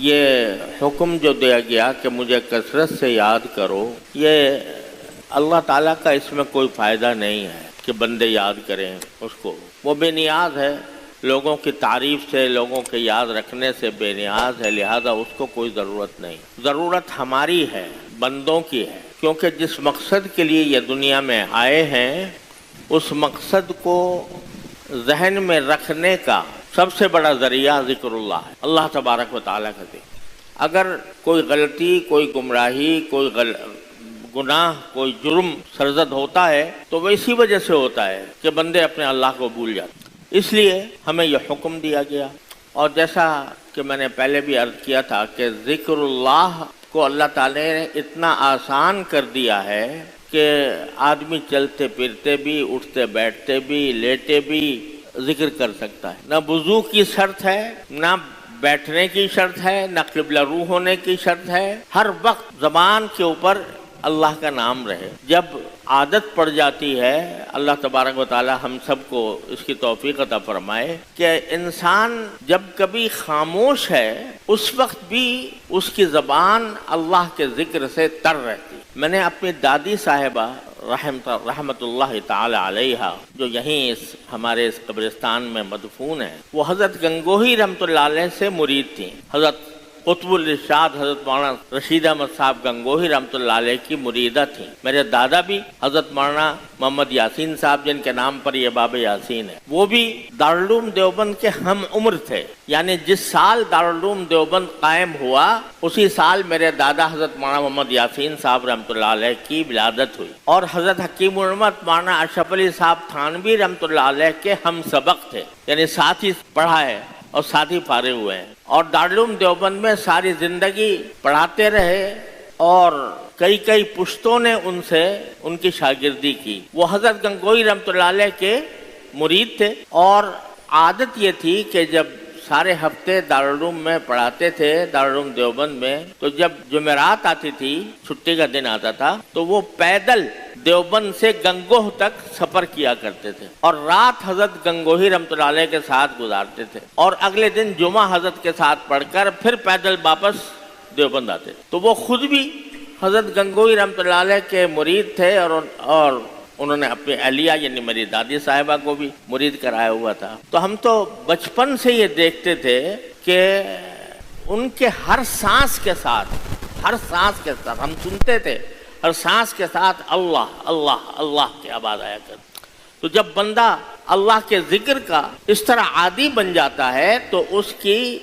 یہ حکم جو دیا گیا کہ مجھے کثرت سے یاد کرو، یہ اللہ تعالیٰ کا اس میں کوئی فائدہ نہیں ہے کہ بندے یاد کریں اس کو، وہ بے نیاز ہے، لوگوں کی تعریف سے، لوگوں کے یاد رکھنے سے بے نیاز ہے، لہذا اس کو کوئی ضرورت نہیں۔ ضرورت ہماری ہے، بندوں کی ہے، کیونکہ جس مقصد کے لیے یہ دنیا میں آئے ہیں اس مقصد کو ذہن میں رکھنے کا سب سے بڑا ذریعہ ذکر اللہ ہے، اللہ تبارک و تعالیٰ کا ذکر۔ اگر کوئی غلطی، کوئی گمراہی، کوئی گناہ، کوئی جرم سرزد ہوتا ہے تو وہ اسی وجہ سے ہوتا ہے کہ بندے اپنے اللہ کو بھول جاتے، اس لیے ہمیں یہ حکم دیا گیا۔ اور جیسا کہ میں نے پہلے بھی عرض کیا تھا کہ ذکر اللہ کو اللہ تعالی نے اتنا آسان کر دیا ہے کہ آدمی چلتے پھرتے بھی، اٹھتے بیٹھتے بھی، لیٹے بھی ذکر کر سکتا ہے۔ نہ وضو کی شرط ہے، نہ بیٹھنے کی شرط ہے، نہ قبلہ رو ہونے کی شرط ہے، ہر وقت زبان کے اوپر اللہ کا نام رہے۔ جب عادت پڑ جاتی ہے، اللہ تبارک و تعالی ہم سب کو اس کی توفیق عطا فرمائے کہ انسان جب کبھی خاموش ہے اس وقت بھی اس کی زبان اللہ کے ذکر سے تر رہتی۔ میں نے اپنی دادی صاحبہ رحمت اللہ تعالی علیہ جو یہیں ہمارے اس قبرستان میں مدفون ہیں، وہ حضرت گنگوہی رحمۃ اللہ علیہ سے مرید تھیں۔ حضرت قطب الارشاد حضرت مولانا رشید احمد صاحب گنگوہی رحمۃ اللہ علیہ کی مریدہ تھیں۔ میرے دادا بھی حضرت مولانا محمد یاسین صاحب جن کے نام پر یہ باب یاسین ہے، وہ بھی دارالعلوم دیوبند کے ہم عمر تھے، یعنی جس سال دارالعلوم دیوبند قائم ہوا اسی سال میرے دادا حضرت مولانا محمد یاسین صاحب رحمۃ اللہ علیہ کی ولادت ہوئی، اور حضرت حکیم الامت مولانا اشرف علی صاحب تھانوی رحمۃ اللہ علیہ کے ہم سبق تھے، یعنی ساتھ ہی پڑھا ہے اور ساتھ ہی فارغ ہوئے ہیں، اور دارالعلوم دیوبند میں ساری زندگی پڑھاتے رہے، اور کئی پشتوں نے ان کی شاگردی کی۔ وہ حضرت گنگوہی رحمۃ اللہ علیہ کے مرید تھے، اور عادت یہ تھی کہ جب سارے ہفتے دارالعلوم میں پڑھاتے تھے دارالعلوم دیوبند میں، تو جب جمعرات آتی تھی، چھٹی کا دن آتا تھا، تو وہ پیدل دیوبند سے گنگوہ تک سفر کیا کرتے تھے، اور رات حضرت گنگوہی رحمۃ اللہ علیہ کے ساتھ گزارتے تھے، اور اگلے دن جمعہ حضرت کے ساتھ پڑھ کر پھر پیدل واپس دیوبند آتے تھے۔ تو وہ خود بھی حضرت گنگوہی رحمۃ اللہ علیہ کے مرید تھے، اور انہوں نے اپنی اہلیہ یعنی میری دادی صاحبہ کو بھی مرید کرایا ہوا تھا۔ تو ہم تو بچپن سے یہ دیکھتے تھے کہ ان کے ہر سانس کے ساتھ ہم سنتے تھے، ہر سانس کے ساتھ اللہ اللہ اللہ کی آواز آیا کرتی۔ تو جب بندہ اللہ کے ذکر کا اس طرح عادی بن جاتا ہے تو اس کی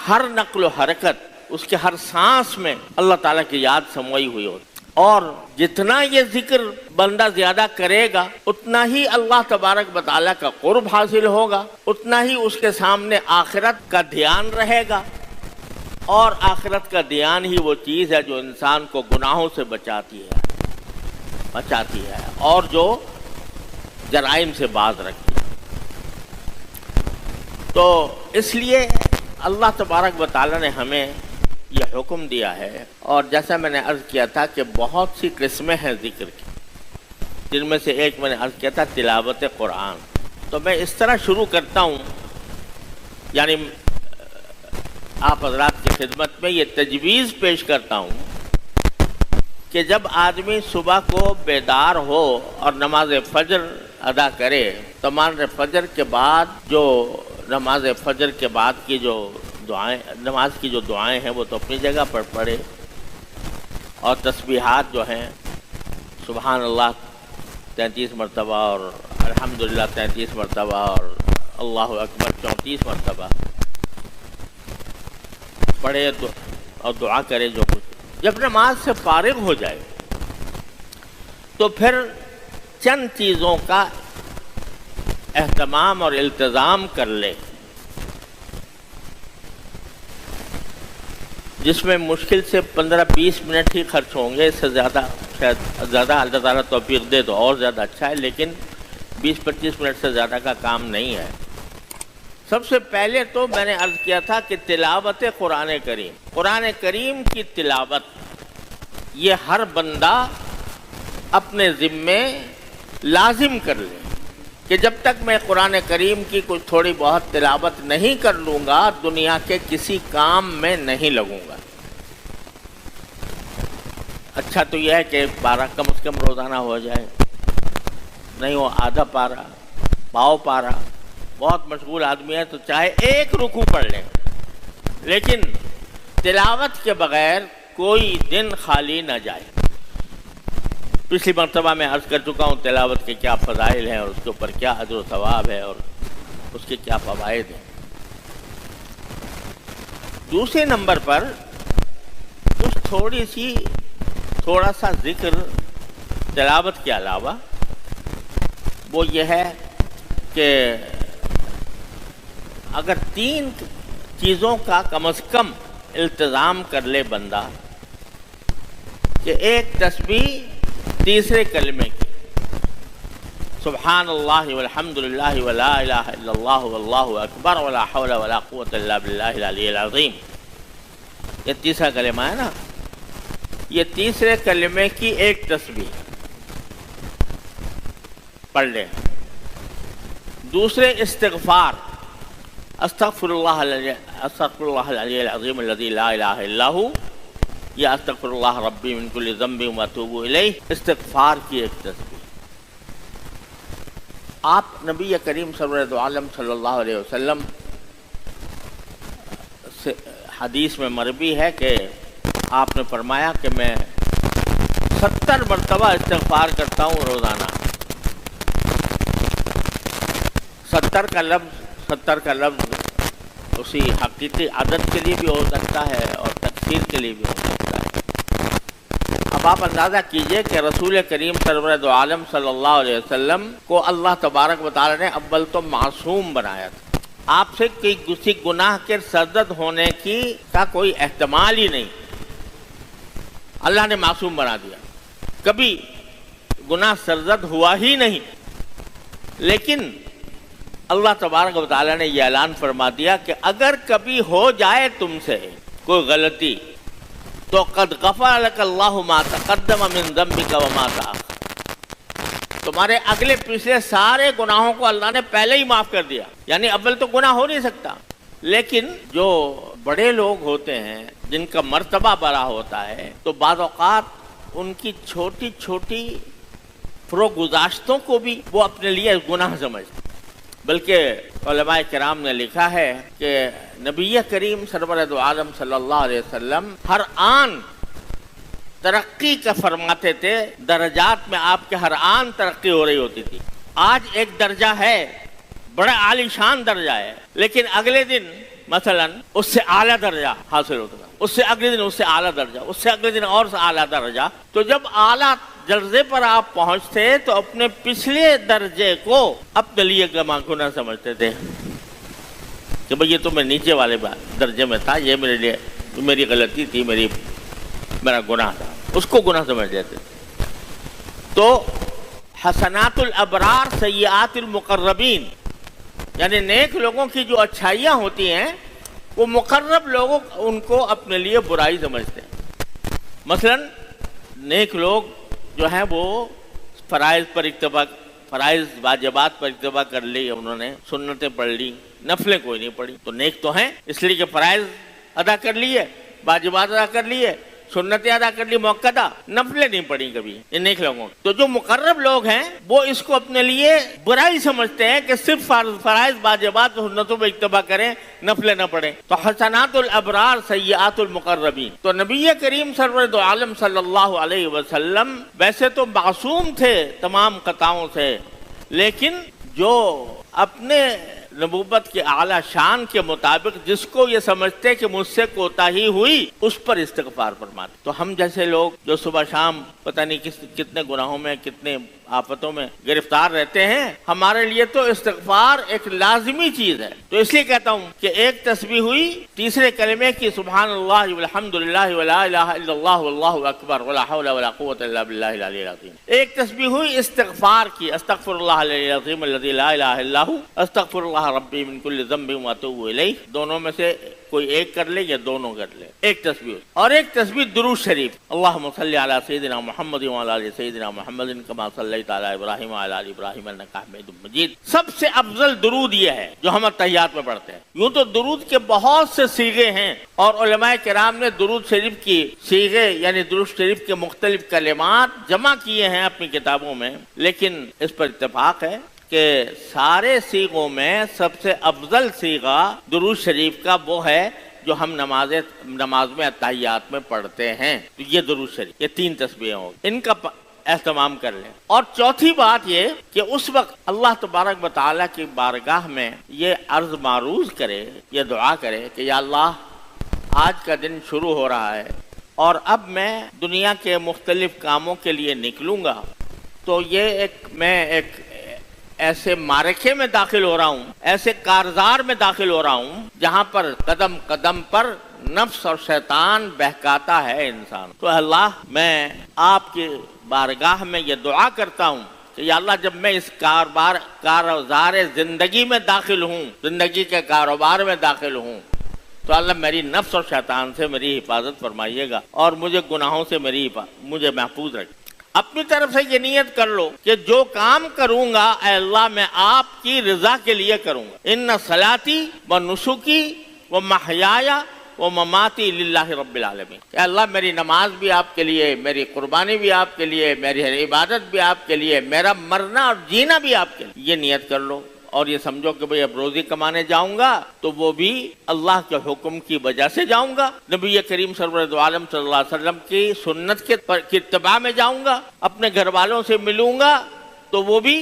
ہر نقل و حرکت، اس کے ہر سانس میں اللہ تعالیٰ کی یاد سموئی ہوئی ہوتی، اور جتنا یہ ذکر بندہ زیادہ کرے گا اتنا ہی اللہ تبارک و تعالیٰ کا قرب حاصل ہوگا، اتنا ہی اس کے سامنے آخرت کا دھیان رہے گا، اور آخرت کا دھیان ہی وہ چیز ہے جو انسان کو گناہوں سے بچاتی ہے اور جو جرائم سے باز رکھتی ہے۔ تو اس لیے اللہ تبارک و تعالیٰ نے ہمیں یہ حکم دیا ہے، اور جیسا میں نے عرض کیا تھا کہ بہت سی قسمیں ہیں ذکر کی، جن میں سے ایک میں نے عرض کیا تھا تلاوت قرآن۔ تو میں اس طرح شروع کرتا ہوں، یعنی آپ حضرات کی خدمت میں یہ تجویز پیش کرتا ہوں کہ جب آدمی صبح کو بیدار ہو اور نماز فجر ادا کرے تو نماز فجر کے بعد کی جو دعائیں، نماز کی جو دعائیں ہیں وہ تو اپنی جگہ پر پڑھے، اور تسبیحات جو ہیں سبحان اللہ 33 مرتبہ اور الحمدللہ 33 مرتبہ اور اللہ اکبر 34 مرتبہ پڑھے اور دعا کرے جو کچھ۔ جب نماز سے فارغ ہو جائے تو پھر چند چیزوں کا اہتمام اور التزام کر لے، جس میں مشکل سے 15-20 منٹ ہی خرچ ہوں گے، اس سے زیادہ اللہ تعالیٰ توفیق دے تو اور زیادہ اچھا ہے، لیکن 20-25 منٹ سے زیادہ کا کام نہیں ہے۔ سب سے پہلے تو میں نے عرض کیا تھا کہ تلاوت قرآن کریم کی تلاوت یہ ہر بندہ اپنے ذمے لازم کر لے، کہ جب تک میں قرآن کریم کی کچھ تھوڑی بہت تلاوت نہیں کر لوں گا دنیا کے کسی کام میں نہیں لگوں گا۔ اچھا تو یہ ہے کہ پارہ کم از کم روزانہ ہو جائے، نہیں وہ آدھا پارہ، پاؤ پارہ، بہت مشغول آدمی ہے تو چاہے ایک رکوع پڑھ لیں، لیکن تلاوت کے بغیر کوئی دن خالی نہ جائے۔ پچھلی مرتبہ میں عرض کر چکا ہوں تلاوت کے کیا فضائل ہیں اور اس کے اوپر کیا اجر و ثواب ہے اور اس کے کیا فوائد ہیں۔ دوسرے نمبر پر کچھ تھوڑا سا ذکر تلاوت کے علاوہ وہ یہ ہے کہ اگر 3 چیزوں کا کم از کم التزام کر لے بندہ کہ ایک تسبیح تیسرے کلمے کی، سبحان اللہ والحمد للہ ولا الہ الا اللہ واللہ اکبر ولا حول ولا قوت الا باللہ العلی العظیم، یہ تیسرا کلمہ ہے نا، یہ تیسرے کلمے کی ایک تسبیح پڑھ لیں۔ دوسرے استغفار، استغفر اللہ العلی العظیم الذی لا الہ الا هو، یا استغفر اللہ ربی من کل ذنب واتوب الیہ، استغفار کی ایک تسبیح۔ آپ نبی کریم سرورد عالم صلی اللہ علیہ وسلم سے حدیث میں مروی ہے کہ آپ نے فرمایا کہ میں 70 مرتبہ استغفار کرتا ہوں روزانہ۔ 70 کا لفظ اسی حقیقی عدد کے لیے بھی ہو سکتا ہے اور تکثیر کے لیے بھی ہو سکتا ہے۔ اب آپ اندازہ کیجئے کہ رسول کریم سرورد عالم صلی اللہ علیہ وسلم کو اللہ تبارک و تعالی نے اول تو معصوم بنایا تھا، آپ سے کسی گناہ کے سرزد ہونے کا کوئی احتمال ہی نہیں، اللہ نے معصوم بنا دیا، کبھی گناہ سرزد ہوا ہی نہیں۔ لیکن اللہ تبارک و تعالیٰ نے یہ اعلان فرما دیا کہ اگر کبھی ہو جائے تم سے کوئی غلطی تو قد غفر لک اللہ ما تقدم من ذنبک وما تأخر، تمہارے اگلے پچھلے سارے گناہوں کو اللہ نے پہلے ہی معاف کر دیا۔ یعنی اول تو گناہ ہو نہیں سکتا، لیکن جو بڑے لوگ ہوتے ہیں جن کا مرتبہ بڑا ہوتا ہے تو بعض اوقات ان کی چھوٹی چھوٹی فروگزاشتوں کو بھی وہ اپنے لیے گناہ سمجھتے، بلکہ علماء کرام نے لکھا ہے کہ نبی کریم سرورد عالم صلی اللہ علیہ وسلم ہر آن ترقی کا فرماتے تھے، درجات میں آپ کے ہر آن ترقی ہو رہی ہوتی تھی۔ آج ایک درجہ ہے، بڑا عالی شان درجہ ہے، لیکن اگلے دن مثلا اس سے اعلیٰ درجہ حاصل ہوتا تھا، اس سے اگلے دن اس سے اعلیٰ درجہ، اس سے اگلے دن اور سے اعلیٰ درجہ۔ تو جب اعلیٰ درجے پر آپ پہنچتے تو اپنے پچھلے درجے کو اپنے لیے گناہ سمجھتے تھے کہ بھئی یہ تو میں نیچے والے درجے میں تھا، یہ میرے لیے میری غلطی تھی، میرا گناہ تھا، اس کو گناہ سمجھ لیتے تھے۔ تو حسنات الابرار سیئات المقربین، یعنی نیک لوگوں کی جو اچھائیاں ہوتی ہیں وہ مقرب لوگوں ان کو اپنے لیے برائی سمجھتے ہیں۔ مثلا نیک لوگ جو ہیں وہ فرائض واجبات پر اکتفا کر لی، انہوں نے سنتیں پڑھ لی، نفلیں کوئی نہیں پڑھی، تو نیک تو ہیں اس لیے کہ فرائض ادا کر لیے، واجبات ادا کر لیے، سنتیں ادا کر لی موقدہ، نفلیں نہیں پڑھی کبھی ان نیک لوگوں۔ تو جو مقرب لوگ ہیں وہ اس کو اپنے لیے برائی سمجھتے ہیں کہ صرف فرائض واجبات اور سنتوں پہ اکتفا کریں، نفلیں نہ پڑھیں۔ تو حسنات الابرار سیئات المقربین، تو نبی کریم سرورد عالم صلی اللہ علیہ وسلم ویسے تو معصوم تھے تمام خطاؤں سے، لیکن جو اپنے نبوت کے اعلیٰ شان کے مطابق جس کو یہ سمجھتے کہ مجھ سے کوتاہی ہوئی اس پر استغفار فرماتے۔ تو ہم جیسے لوگ جو صبح شام پتہ نہیں کتنے گناہوں میں کتنے آفتوں میں گرفتار رہتے ہیں، ہمارے لیے تو استغفار ایک لازمی چیز ہے۔ تو اس لیے کہتا ہوں کہ ایک تسبیح ہوئی تیسرے کلمے کی، سبحان اللہ والحمد للہ ولا الہ الا اللہ واللہ اکبر ولا حول ولا قوت الا باللہ العلی العظیم۔ ایک تسبیح ہوئی استغفار کی، استغفر اللہ العلی العظیم الذی لا الہ الا هو، استغفر اللہ ربی من کل ذنب واتوب الیہ۔ دونوں میں سے کوئی ایک کر لے یا دونوں کر لے، ایک تسبیح، اور ایک تسبیح درود شریف، اللہم صلی علی سیدنا محمد وعلی آل سیدنا محمد کما صلیت علی ابراہیم وعلی آل ابراہیم انک حمید مجید۔ سب سے افضل درود یہ ہے جو ہم تحیات میں پڑھتے ہیں۔ یوں تو درود کے بہت سے صیغے ہیں اور علماء کرام نے درود شریف کی صیغے یعنی درود شریف کے مختلف کلمات جمع کیے ہیں اپنی کتابوں میں، لیکن اس پر اتفاق ہے کہ سارے صیغوں میں سب سے افضل صیغہ درود شریف کا وہ ہے جو ہم نماز میں اتحیات میں پڑھتے ہیں۔ تو یہ درود شریف، یہ 3 تسبیحیں ہوں، ان کا اہتمام کر لیں۔ اور چوتھی بات یہ کہ اس وقت اللہ تبارک و تعالیٰ کی بارگاہ میں یہ عرض معروض کرے، یہ دعا کرے کہ یا اللہ آج کا دن شروع ہو رہا ہے اور اب میں دنیا کے مختلف کاموں کے لیے نکلوں گا، تو یہ میں ایک ایسے معرکے میں داخل ہو رہا ہوں، ایسے کارزار میں داخل ہو رہا ہوں جہاں پر قدم قدم پر نفس اور شیطان بہکاتا ہے انسان۔ تو اللہ میں آپ کی بارگاہ میں یہ دعا کرتا ہوں کہ یا اللہ جب میں اس کارزار زندگی میں داخل ہوں، زندگی کے کاروبار میں داخل ہوں، تو اللہ میری نفس اور شیطان سے میری حفاظت فرمائیے گا اور مجھے گناہوں سے مجھے محفوظ رکھے۔ اپنی طرف سے یہ نیت کر لو کہ جو کام کروں گا اے اللہ میں آپ کی رضا کے لیے کروں گا۔ ان صلاتی و نسکی و محیای و مماتی للہ رب العالمین، اے اللہ میری نماز بھی آپ کے لیے، میری قربانی بھی آپ کے لیے، میری عبادت بھی آپ کے لیے، میرا مرنا اور جینا بھی آپ کے لیے۔ یہ نیت کر لو اور یہ سمجھو کہ بھئی اب روزی کمانے جاؤں گا تو وہ بھی اللہ کے حکم کی وجہ سے جاؤں گا، نبی کریم سرور دو عالم صلی اللہ علیہ وسلم کی سنت کی اتباع میں جاؤں گا، اپنے گھر والوں سے ملوں گا تو وہ بھی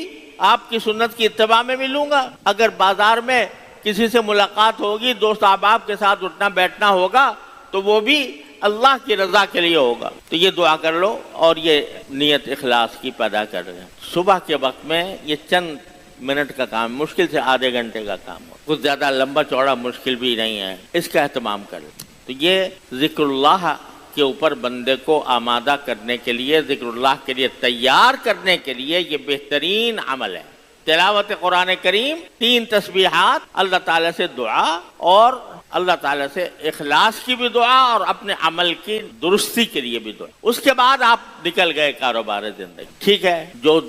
آپ کی سنت کی اتباع میں ملوں گا، اگر بازار میں کسی سے ملاقات ہوگی، دوست احباب کے ساتھ اٹھنا بیٹھنا ہوگا تو وہ بھی اللہ کی رضا کے لیے ہوگا۔ تو یہ دعا کر لو اور یہ نیت اخلاص کی پیدا کر لیں۔ صبح کے وقت میں یہ چند منٹ کا کام، مشکل سے آدھے گھنٹے کا کام ہو، کچھ زیادہ لمبا چوڑا مشکل بھی نہیں ہے، اس کا اہتمام کریں۔ تو یہ ذکر اللہ کے اوپر بندے کو آمادہ کرنے کے لیے، ذکر اللہ کے لیے تیار کرنے کے لیے یہ بہترین عمل ہے۔ تلاوت قرآن کریم، 3 تسبیحات، اللہ تعالیٰ سے دعا اور اللہ تعالیٰ سے اخلاص کی بھی دعا اور اپنے عمل کی درستی کے لیے بھی دعا۔ اس کے بعد آپ نکل گئے کاروبار زندگی۔ ٹھیک ہے، جو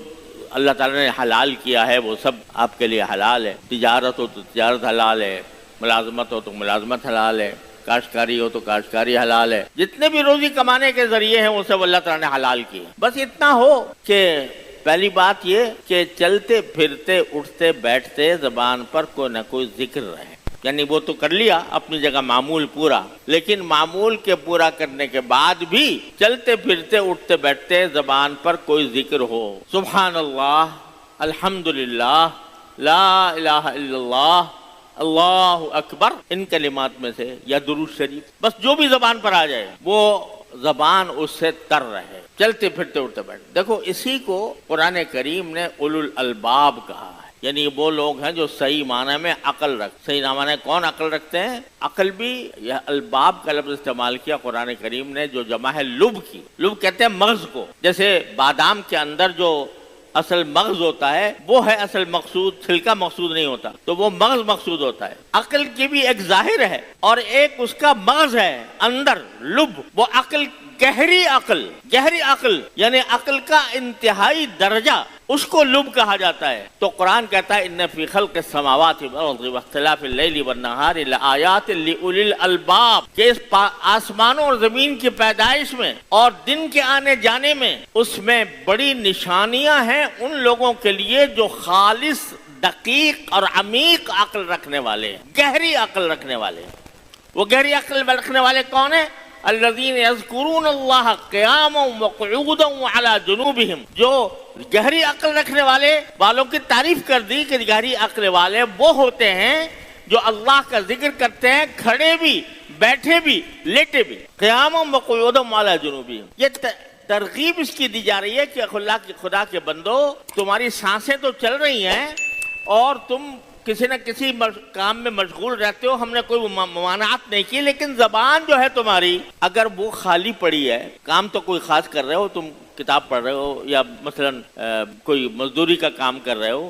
اللہ تعالیٰ نے حلال کیا ہے وہ سب آپ کے لیے حلال ہے، تجارت ہو تو تجارت حلال ہے، ملازمت ہو تو ملازمت حلال ہے، کاشتکاری ہو تو کاشتکاری حلال ہے، جتنے بھی روزی کمانے کے ذریعے ہیں وہ سب اللہ تعالیٰ نے حلال کیے۔ بس اتنا ہو کہ پہلی بات یہ کہ چلتے پھرتے اٹھتے بیٹھتے زبان پر کوئی نہ کوئی ذکر رہے، یعنی وہ تو کر لیا اپنی جگہ معمول پورا، لیکن معمول کے پورا کرنے کے بعد بھی چلتے پھرتے اٹھتے بیٹھتے زبان پر کوئی ذکر ہو، سبحان اللہ، الحمدللہ، لا الہ الا اللہ، اللہ اکبر، ان کلمات میں سے یا درود شریف، بس جو بھی زبان پر آ جائے وہ زبان اس سے تر رہے، چلتے پھرتے اٹھتے بیٹھتے۔ دیکھو اسی کو قرآن کریم نے اولو الالباب کہا ہے، یعنی وہ لوگ ہیں جو صحیح معنی میں عقل صحیح معنی کون عقل رکھتے ہیں؟ عقل بھی، یہ الباب کا لفظ استعمال کیا قرآن کریم نے جو جمع ہے لب کی، لب کہتے ہیں مغز کو، جیسے بادام کے اندر جو اصل مغز ہوتا ہے وہ ہے اصل مقصود، چھلکا مقصود نہیں ہوتا، تو وہ مغز مقصود ہوتا ہے۔ عقل کی بھی ایک ظاہر ہے اور ایک اس کا مغز ہے اندر، لب، وہ عقل، گہری عقل یعنی عقل کا انتہائی درجہ، اس کو لب کہا جاتا ہے۔ تو قرآن کہتا ہے ان فی خلق السماوات والارض واختلاف اللیل والنہار لآیات لأولی الالباب، کہ اس آسمانوں اور زمین کی پیدائش میں اور دن کے آنے جانے میں اس میں بڑی نشانیاں ہیں ان لوگوں کے لیے جو خالص، دقیق اور عمیق عقل رکھنے والے ہیں، گہری عقل رکھنے والے ہیں۔ وہ گہری عقل رکھنے والے کون ہیں؟ الذین یذکرون اللہ قیاما وقعودا وعلی جنوبہم، جو گہری عقل رکھنے والوں کی تعریف کر دی کہ گہری عقل والے وہ ہوتے ہیں جو اللہ کا ذکر کرتے ہیں کھڑے بھی، بیٹھے بھی، لیٹے بھی، قیاما وقعودا وعلی جنوبہم۔ یہ ترغیب اس کی دی جا رہی ہے کہ خدا کے بندو، تمہاری سانسیں تو چل رہی ہیں اور تم کسی نہ کسی کام میں مشغول رہتے ہو، ہم نے کوئی ممانعت نہیں کی، لیکن زبان جو ہے تمہاری اگر وہ خالی پڑی ہے، کام تو کوئی خاص کر رہے ہو، تم کتاب پڑھ رہے ہو یا مثلا کوئی مزدوری کا کام کر رہے ہو،